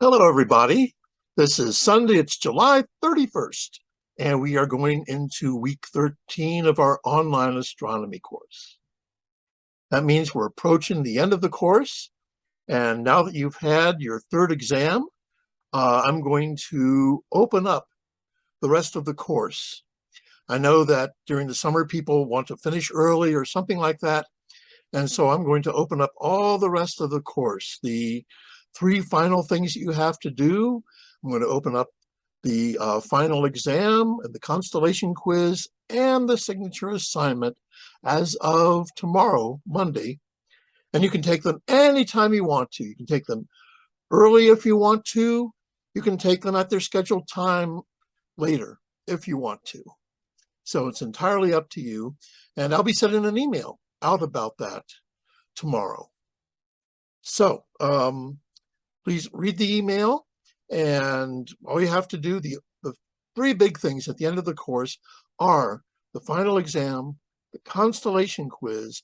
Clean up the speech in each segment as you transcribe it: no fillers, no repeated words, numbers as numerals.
Hello, everybody. This is Sunday. It's July 31st, and we are going into week 13 of our online astronomy course. That means we're approaching the end of the course, and now that you've had your third exam, I'm going to open up the rest of the course. I know that during the summer, people want to finish early or something like that, and so I'm going to open up all the rest of the course. The three final things that you have to do. I'm going to open up the final exam and the constellation quiz and the signature assignment as of tomorrow, Monday. And you can take them anytime you want to. You can take them early if you want to. You can take them at their scheduled time later if you want to. So it's entirely up to you. And I'll be sending an email out about that tomorrow. So please read the email, and all you have to do, the three big things at the end of the course are the final exam, the constellation quiz,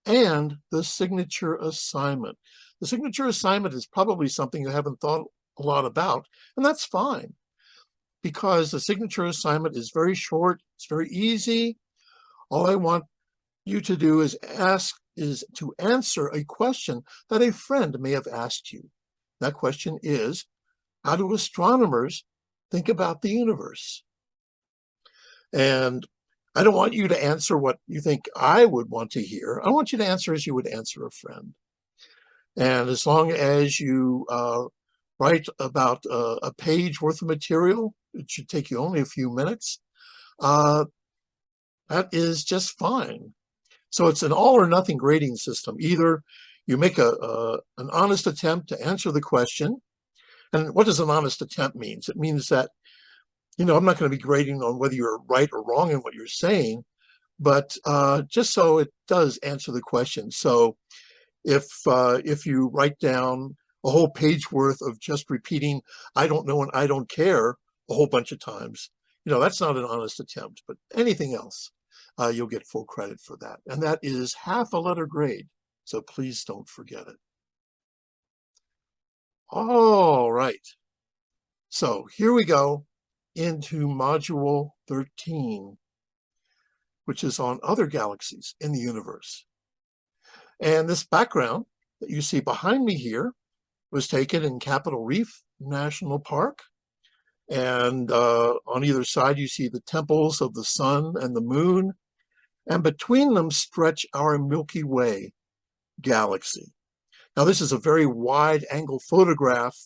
and the signature assignment. The signature assignment is probably something you haven't thought a lot about, and that's fine, because the signature assignment is very short, it's very easy. All I want you to do is to answer a question that a friend may have asked you. That question is, how do astronomers think about the universe? And I don't want you to answer what you think I would want to hear. I want you to answer as you would answer a friend. And as long as you write about a page worth of material, it should take you only a few minutes, that is just fine. So it's an all or nothing grading system. Either you make an honest attempt to answer the question. And what does an honest attempt mean? It means that, I'm not going to be grading on whether you're right or wrong in what you're saying, but just so it does answer the question. So if you write down a whole page worth of just repeating, I don't know and I don't care a whole bunch of times, that's not an honest attempt. But anything else, you'll get full credit for that. And that is half a letter grade. So please don't forget it. All right. So here we go into module 13, which is on other galaxies in the universe. And this background that you see behind me here was taken in Capitol Reef National Park. And on either side, you see the temples of the sun and the moon. And between them stretch our Milky Way galaxy. Now, this is a very wide angle photograph.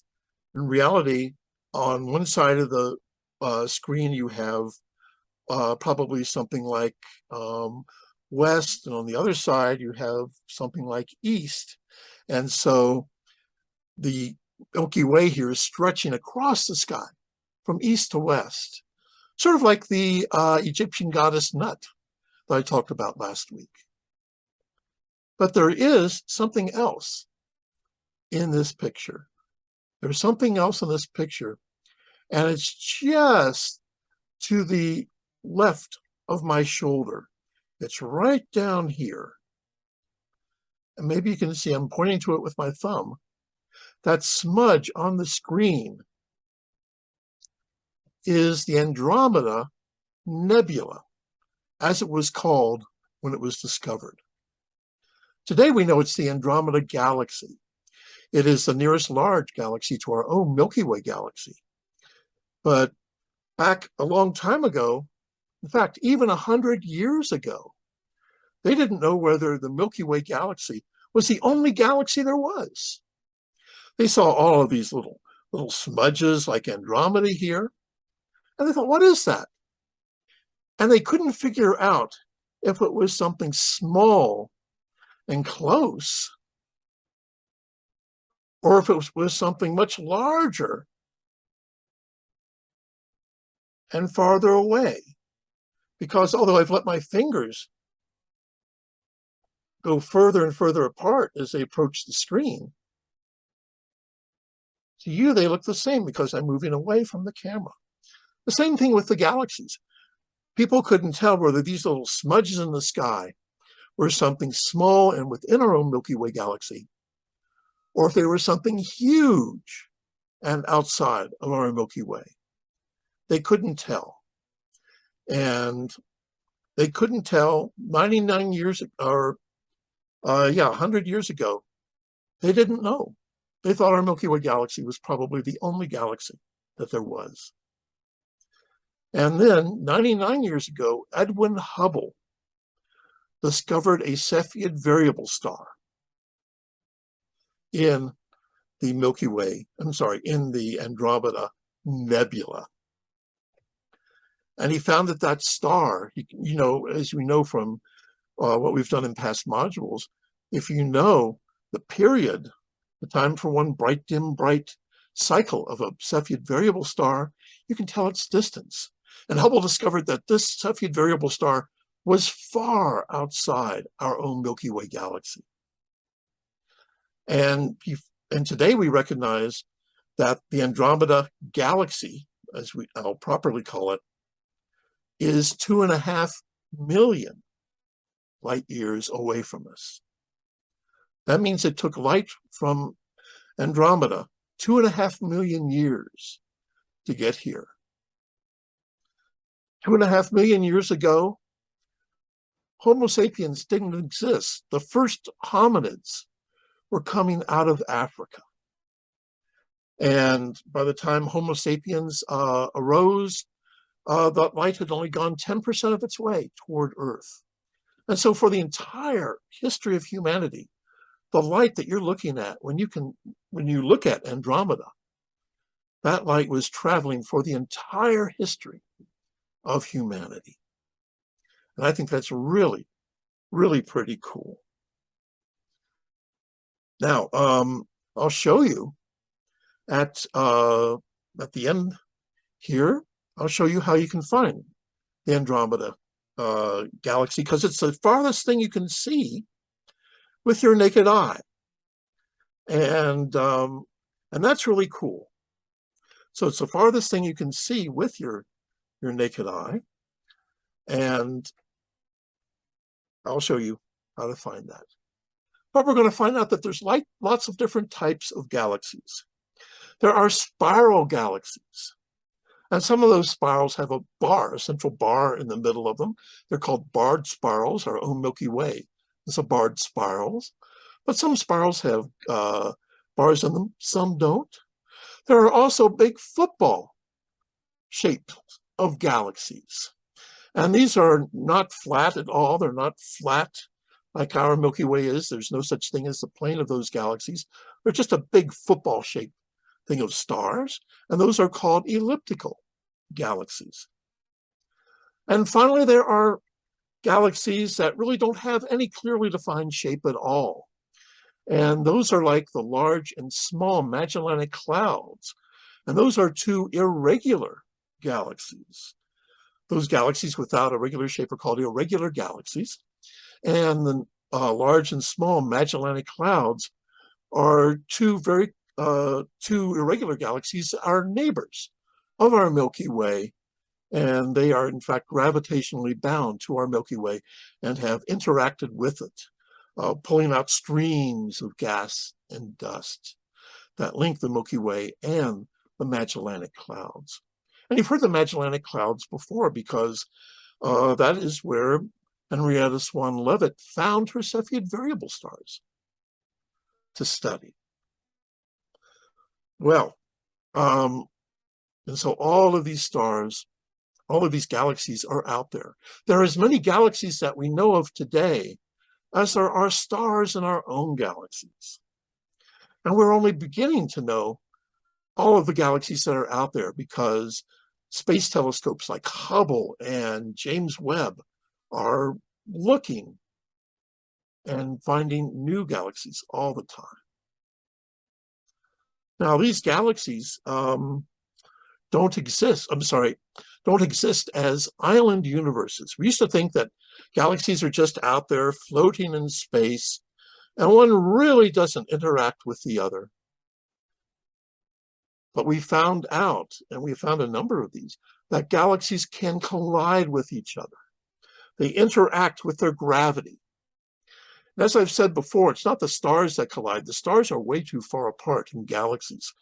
In reality, on one side of the screen, you have probably something like west, and on the other side, you have something like east. And so the Milky Way here is stretching across the sky from east to west, sort of like the Egyptian goddess Nut that I talked about last week. But there is something else in this picture. There's something else in this picture, and it's just to the left of my shoulder. It's right down here. And maybe you can see I'm pointing to it with my thumb. That smudge on the screen is the Andromeda Nebula, as it was called when it was discovered. Today we know it's the Andromeda Galaxy. It is the nearest large galaxy to our own Milky Way galaxy. But back a long time ago, in fact, even 100 years ago, they didn't know whether the Milky Way galaxy was the only galaxy there was. They saw all of these little smudges like Andromeda here, and they thought, what is that? And they couldn't figure out if it was something small and close, or if it was something much larger and farther away. Because although I've let my fingers go further and further apart as they approach the screen, to you they look the same because I'm moving away from the camera. The same thing with the galaxies. People couldn't tell whether these little smudges in the sky were something small and within our own Milky Way galaxy, or if they were something huge and outside of our Milky Way. They couldn't tell. And they couldn't tell 99 years or 100 years ago. They didn't know. They thought our Milky Way galaxy was probably the only galaxy that there was. And then 99 years ago, Edwin Hubble discovered a Cepheid variable star in the Milky Way, in the Andromeda Nebula. And he found that that star, as we know from what we've done in past modules, if you know the period, the time for one bright, dim, bright cycle of a Cepheid variable star, you can tell its distance. And Hubble discovered that this Cepheid variable star was far outside our own Milky Way galaxy. And today we recognize that the Andromeda galaxy, as I'll properly call it, is 2.5 million light years away from us. That means it took light from Andromeda 2.5 million years to get here. 2.5 million years ago, Homo sapiens didn't exist. The first hominids were coming out of Africa. And by the time Homo sapiens arose, the light had only gone 10% of its way toward Earth. And so for the entire history of humanity, the light that you're looking at, when you look at Andromeda, that light was traveling for the entire history of humanity. And I think that's really, really pretty cool. Now, I'll show you at the end here, I'll show you how you can find the Andromeda galaxy, because it's the farthest thing you can see with your naked eye. And that's really cool. So it's the farthest thing you can see with your naked eye. And I'll show you how to find that. But we're going to find out that there's lots of different types of galaxies. There are spiral galaxies. And some of those spirals have a central bar in the middle of them. They're called barred spirals. Our own Milky Way is a barred spirals. But some spirals have bars in them, some don't. There are also big football shapes of galaxies. And these are not flat at all. They're not flat like our Milky Way is. There's no such thing as the plane of those galaxies. They're just a big football-shaped thing of stars, and those are called elliptical galaxies. And finally, there are galaxies that really don't have any clearly defined shape at all. And those are like the large and small Magellanic Clouds. And those are two irregular galaxies. Those galaxies without a regular shape are called irregular galaxies. And the large and small Magellanic Clouds are two irregular galaxies, are neighbors of our Milky Way. And they are, in fact, gravitationally bound to our Milky Way and have interacted with it, pulling out streams of gas and dust that link the Milky Way and the Magellanic Clouds. And you've heard the Magellanic Clouds before, because that is where Henrietta Swan Leavitt found her Cepheid variable stars to study. Well, and so all of these stars, all of these galaxies are out there. There are as many galaxies that we know of today as there are stars in our own galaxies. And we're only beginning to know all of the galaxies that are out there, because space telescopes like Hubble and James Webb are looking and finding new galaxies all the time. Now, these galaxies don't exist as island universes. We used to think that galaxies are just out there floating in space, and one really doesn't interact with the other. But we found out, and we found a number of these, that galaxies can collide with each other. They interact with their gravity. And as I've said before, it's not the stars that collide. The stars are way too far apart in galaxies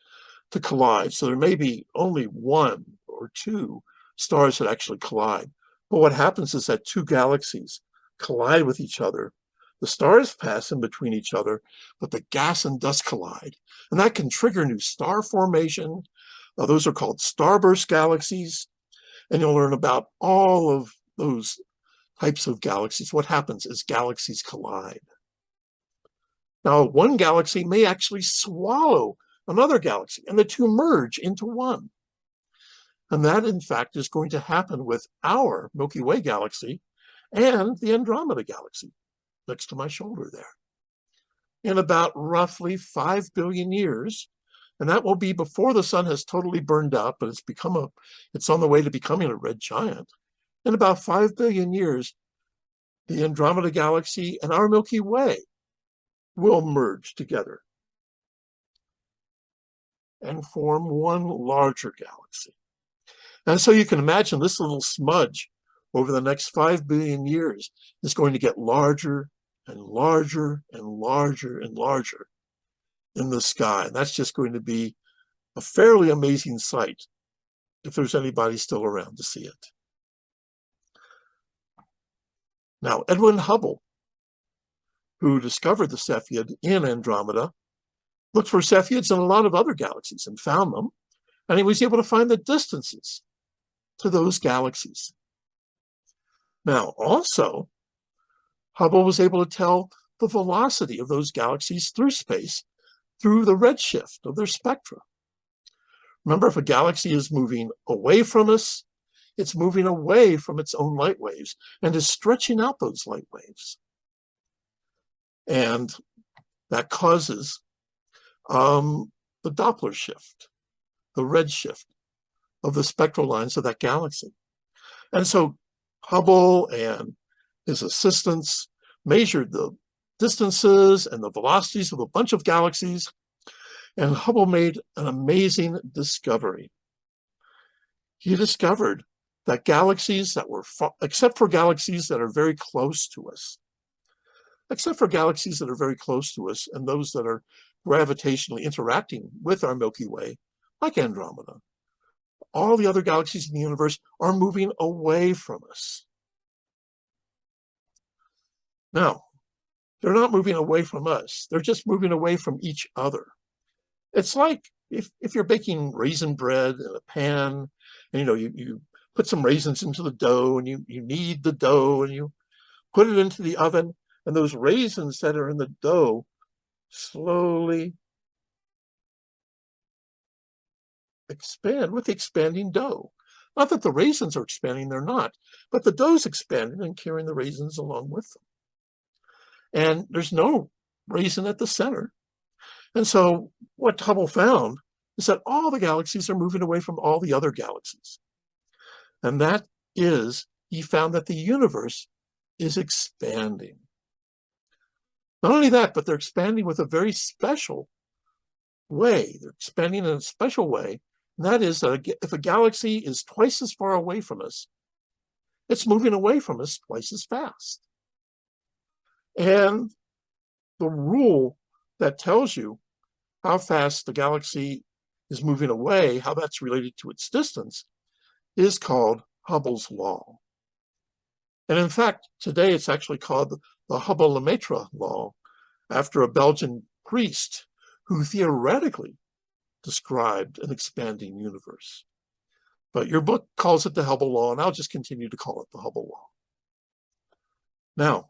to collide. So there may be only one or two stars that actually collide. But what happens is that two galaxies collide with each other. The stars pass in between each other, but the gas and dust collide. And that can trigger new star formation. Those are called starburst galaxies. And you'll learn about all of those types of galaxies. What happens is galaxies collide. Now, one galaxy may actually swallow another galaxy, and the two merge into one. And that, in fact, is going to happen with our Milky Way galaxy and the Andromeda galaxy next to my shoulder there. In about roughly 5 billion years, and that will be before the sun has totally burned out, but it's on the way to becoming a red giant. In about 5 billion years, the Andromeda galaxy and our Milky Way will merge together and form one larger galaxy. And so you can imagine this little smudge over the next 5 billion years is going to get larger and larger and larger and larger in the sky. And that's just going to be a fairly amazing sight if there's anybody still around to see it. Now, Edwin Hubble, who discovered the Cepheid in Andromeda, looked for Cepheids in a lot of other galaxies and found them, and he was able to find the distances to those galaxies. Now, also, Hubble was able to tell the velocity of those galaxies through space through the redshift of their spectra. Remember, if a galaxy is moving away from us, it's moving away from its own light waves and is stretching out those light waves. And that causes the Doppler shift, the redshift of the spectral lines of that galaxy. And so Hubble and his assistants measured the distances and the velocities of a bunch of galaxies, and Hubble made an amazing discovery. He discovered that galaxies that were far, except for galaxies that are very close to us, and those that are gravitationally interacting with our Milky Way, like Andromeda, all the other galaxies in the universe are moving away from us. Now, they're not moving away from us. They're just moving away from each other. It's like if you're baking raisin bread in a pan, and you put some raisins into the dough, and you knead the dough, and you put it into the oven, and those raisins that are in the dough slowly expand with the expanding dough. Not that the raisins are expanding, they're not, but the dough's expanding and carrying the raisins along with them. And there's no raisin at the center. And so what Hubble found is that all the galaxies are moving away from all the other galaxies. And that is, he found that the universe is expanding. Not only that, but they're expanding with a very special way. They're expanding in a special way. And that is that if a galaxy is twice as far away from us, it's moving away from us twice as fast. And the rule that tells you how fast the galaxy is moving away, how that's related to its distance, is called Hubble's law. And in fact, today it's actually called the Hubble-Lemaitre law, after a Belgian priest who theoretically described an expanding universe. But your book calls it the Hubble law, and I'll just continue to call it the Hubble law. Now,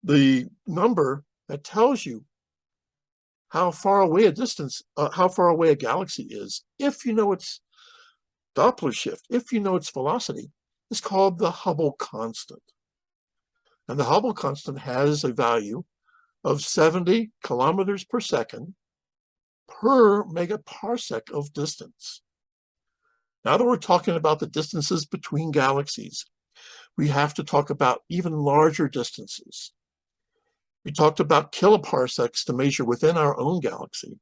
the number that tells you how far away a galaxy is, if you know its Doppler shift, if you know its velocity, is called the Hubble constant. And the Hubble constant has a value of 70 kilometers per second per megaparsec of distance. Now that we're talking about the distances between galaxies, we have to talk about even larger distances. We talked about kiloparsecs to measure within our own galaxy.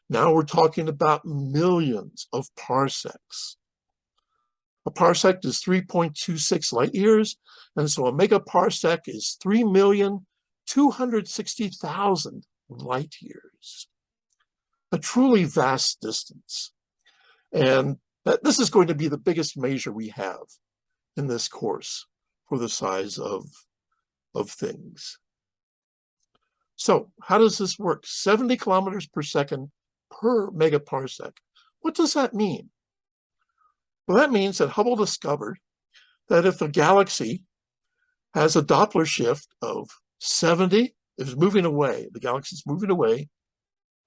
Now we're talking about millions of parsecs. A parsec is 3.26 light years, and so a megaparsec is 3,260,000 light years. a truly vast distance. And this is going to be the biggest measure we have in this course for the size of things. So how does this work? 70 kilometers per second per megaparsec. What does that mean? Well, that means that Hubble discovered that if a galaxy has a Doppler shift of 70, is moving away, the galaxy is moving away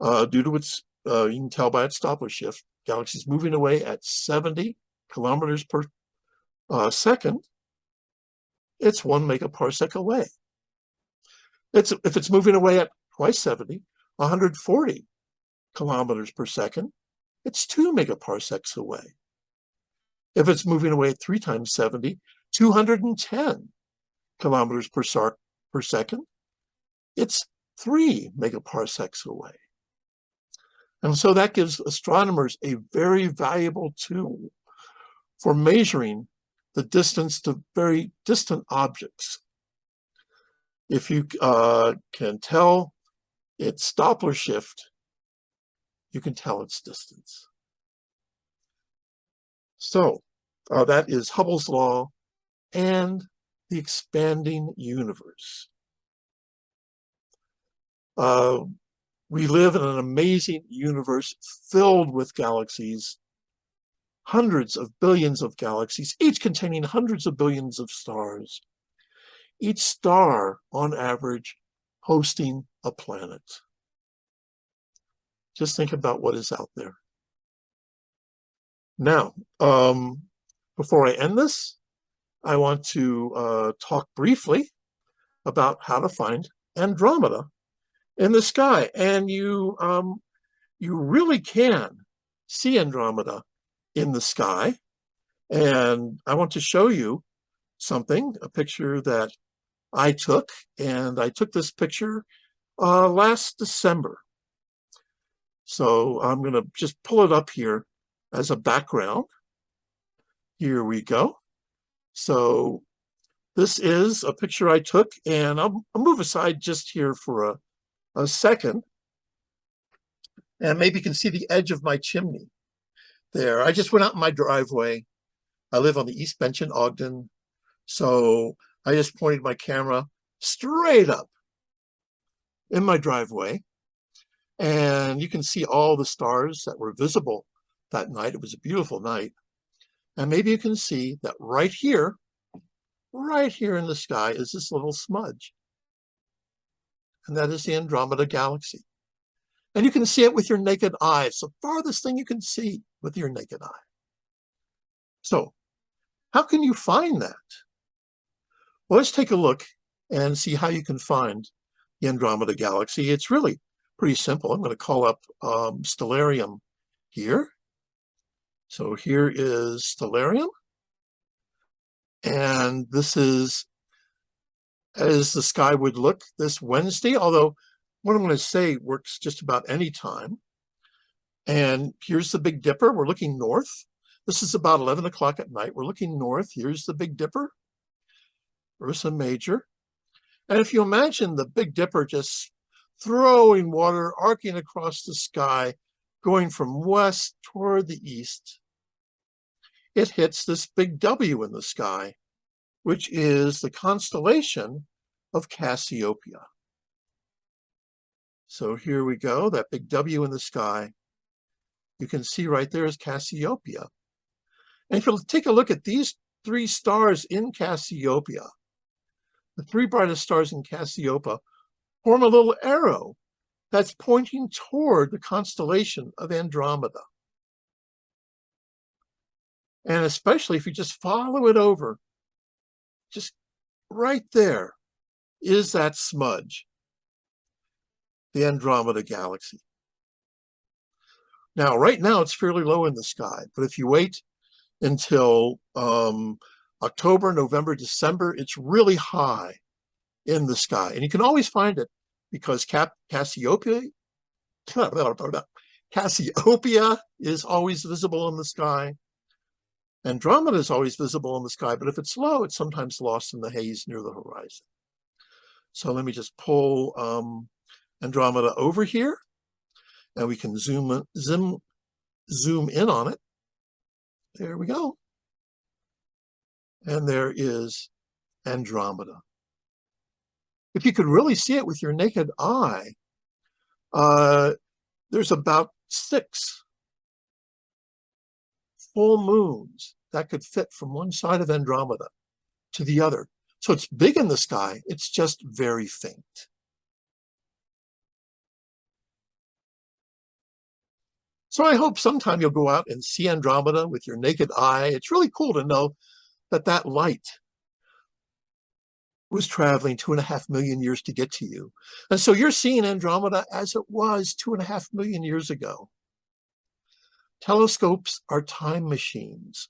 due to its, you can tell by its Doppler shift, galaxy is moving away at 70 kilometers per second, it's 1 megaparsec away. If it's moving away at twice 70, 140 kilometers per second, it's 2 megaparsecs away. If it's moving away at 3 times 70, 210 kilometers per second, it's 3 megaparsecs away. And so that gives astronomers a very valuable tool for measuring the distance to very distant objects. If you can tell its Doppler shift, you can tell its distance. So that is Hubble's law and the expanding universe. We live in an amazing universe filled with galaxies, hundreds of billions of galaxies, each containing hundreds of billions of stars. Each star, on average, hosting a planet. Just think about what is out there. Now, before I end this, I want to talk briefly about how to find Andromeda in the sky. And you really can see Andromeda in the sky. And I want to show you something, a picture that I took, and I took this picture last December. So I'm going to just pull it up here as a background. Here we go. So this is a picture I took, and I'll move aside just here for a second. And maybe you can see the edge of my chimney there. I just went out in my driveway. I live on the East Bench in Ogden. So I just pointed my camera straight up in my driveway, and you can see all the stars that were visible that night. It was a beautiful night. And maybe you can see that right here in the sky is this little smudge. And that is the Andromeda Galaxy. And you can see it with your naked eye. It's the farthest thing you can see with your naked eye. So how can you find that? Well, let's take a look and see how you can find the Andromeda Galaxy. It's really pretty simple. I'm going to call up Stellarium here. So here is Stellarium. And this is as the sky would look this Wednesday, although what I'm going to say works just about any time. And here's the Big Dipper. We're looking north. This is about 11 o'clock at night. We're looking north. Here's the Big Dipper, Ursa Major. And if you imagine the Big Dipper just throwing water, arcing across the sky, going from west toward the east, it hits this big W in the sky, which is the constellation of Cassiopeia. So here we go, that big W in the sky. You can see right there is Cassiopeia. And if you'll take a look at these 3 stars in Cassiopeia, the 3 brightest stars in Cassiopeia form a little arrow that's pointing toward the constellation of Andromeda. And especially if you just follow it over, just right there is that smudge, the Andromeda Galaxy. Now, right now, it's fairly low in the sky, but if you wait until October, November, December, it's really high in the sky. And you can always find it because Cassiopeia is always visible in the sky. Andromeda is always visible in the sky, but if it's low, it's sometimes lost in the haze near the horizon. So let me just pull Andromeda over here. And we can zoom in on it. There we go. And there is Andromeda. If you could really see it with your naked eye, there's about 6 full moons that could fit from one side of Andromeda to the other. So it's big in the sky, it's just very faint. So I hope sometime you'll go out and see Andromeda with your naked eye. It's really cool to know that that light was traveling 2.5 million years to get to you. And so you're seeing Andromeda as it was 2.5 million years ago. Telescopes are time machines.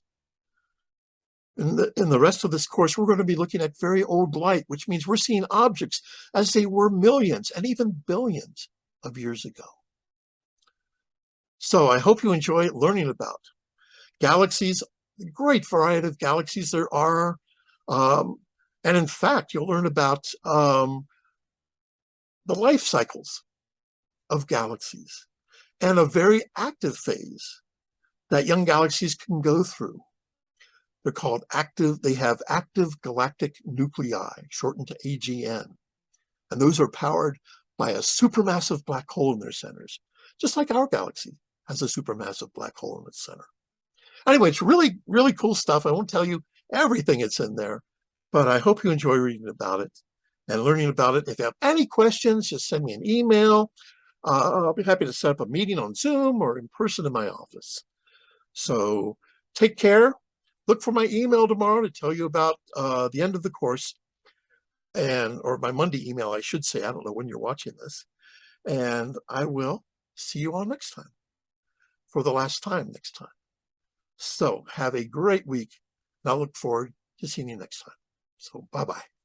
In the rest of this course, we're going to be looking at very old light, which means we're seeing objects as they were millions and even billions of years ago. So I hope you enjoy learning about galaxies, great variety of galaxies there are. And in fact, you'll learn about the life cycles of galaxies and a very active phase that young galaxies can go through. They're called active, they have active galactic nuclei, shortened to AGN. And those are powered by a supermassive black hole in their centers, just like our galaxy has a supermassive black hole in its center. Anyway, it's really, really cool stuff. I won't tell you everything that's in there, but I hope you enjoy reading about it and learning about it. If you have any questions, just send me an email. I'll be happy to set up a meeting on Zoom or in person in my office. So take care. Look for my email tomorrow to tell you about the end of the course, or my Monday email, I should say. I don't know when you're watching this. And I will see you all next time, for the last time next time. So have a great week, and I'll look forward to seeing you next time. So bye-bye.